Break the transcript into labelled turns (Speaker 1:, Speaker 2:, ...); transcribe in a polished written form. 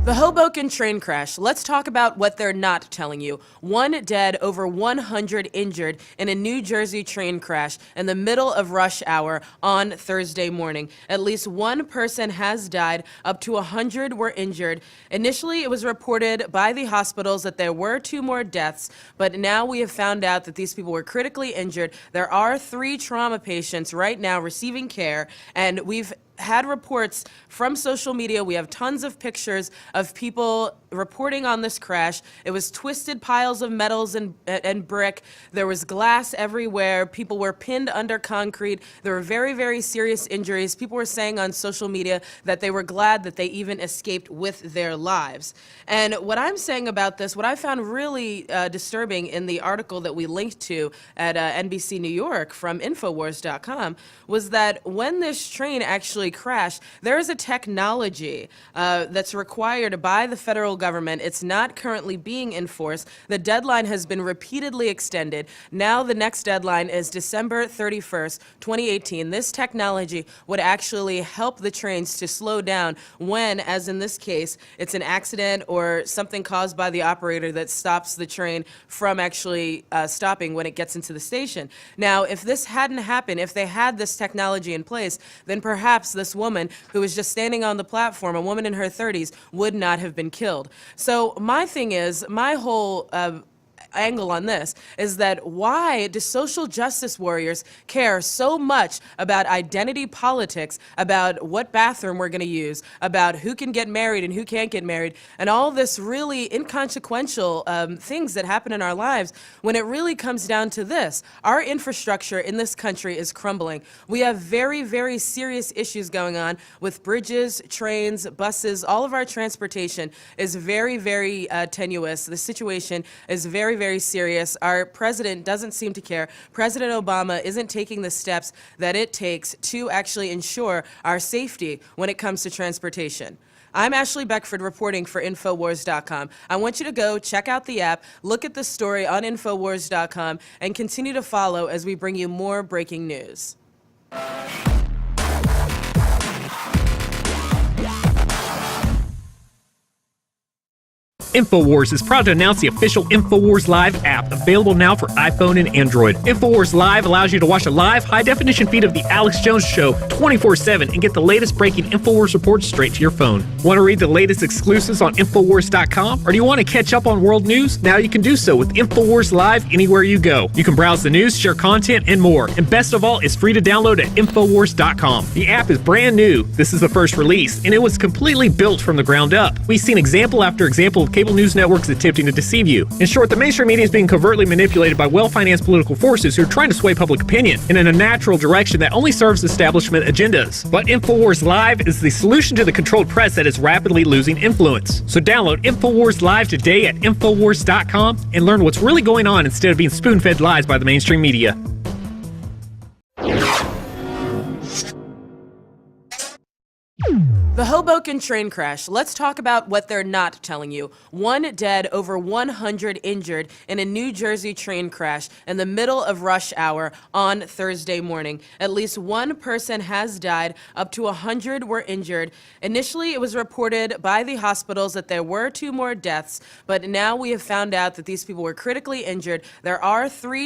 Speaker 1: The Hoboken train crash. Let's talk about what they're not telling you. 1 dead, over 100 injured in a New Jersey train crash in the middle of rush hour on Thursday morning. At least one person has died, up to 100 were injured. Initially, it was reported by the hospitals that there were 2 more deaths, but now we have found out that these people were critically injured. There are 3 trauma patients right now receiving care, and we've had reports from social media. We have tons of pictures of people reporting on this crash. It was twisted piles of metals and brick. There was glass everywhere. People were pinned under concrete. There were very, very serious injuries. People were saying on social media that they were glad that they even escaped with their lives. And what I'm saying about this, what I found really disturbing in the article that we linked to at NBC New York from Infowars.com was that when this train actually crashed, there is a technology that's required by the federal government. It's not currently being enforced. The deadline has been repeatedly extended. Now the next deadline is December 31st, 2018. This technology would actually help the trains to slow down when, as in this case, it's an accident or something caused by the operator that stops the train from actually stopping when it gets into the station. Now, if this hadn't happened, if they had this technology in place, then perhaps this woman who was just standing on the platform, a woman in her 30s, would not have been killed. So my thing is, my whole angle on this is that why do social justice warriors care so much about identity politics, about what bathroom we're going to use, about who can get married and who can't get married, and all this really inconsequential things that happen in our lives, when it really comes down to this? Our infrastructure in this country is crumbling. We have very, very serious issues going on with bridges, trains, buses. All of our transportation is very, very tenuous. The situation is very, very serious. Our president doesn't seem to care. President Obama isn't taking the steps that it takes to actually ensure our safety when it comes to transportation. I'm Ashley Beckford reporting for Infowars.com. I want you to go check out the app, look at the story on Infowars.com, and continue to follow as we bring you more breaking news.
Speaker 2: Infowars is proud to announce the official Infowars Live app, available now for iPhone and Android. Infowars Live allows you to watch a live, high-definition feed of The Alex Jones Show 24/7 and get the latest breaking Infowars reports straight to your phone. Want to read the latest exclusives on Infowars.com? Or do you want to catch up on world news? Now you can do so with Infowars Live anywhere you go. You can browse the news, share content, and more. And best of all, it's free to download at Infowars.com. The app is brand new. This is the first release, and it was completely built from the ground up. We've seen example after example of cable news networks attempting to deceive you. In short, the mainstream media is being covertly manipulated by well-financed political forces who are trying to sway public opinion in an unnatural direction that only serves establishment agendas. But Infowars Live is the solution to the controlled press that is rapidly losing influence. So download Infowars Live today at Infowars.com and learn what's really going on instead of being spoon-fed lies by the mainstream media.
Speaker 1: The Hoboken train crash. Let's talk about what they're not telling you. 1 dead, over 100 injured in a New Jersey train crash in the middle of rush hour on Thursday morning. At least one person has died, up to 100 were injured. Initially, it was reported by the hospitals that there were 2 more deaths, but now we have found out that these people were critically injured. There are 3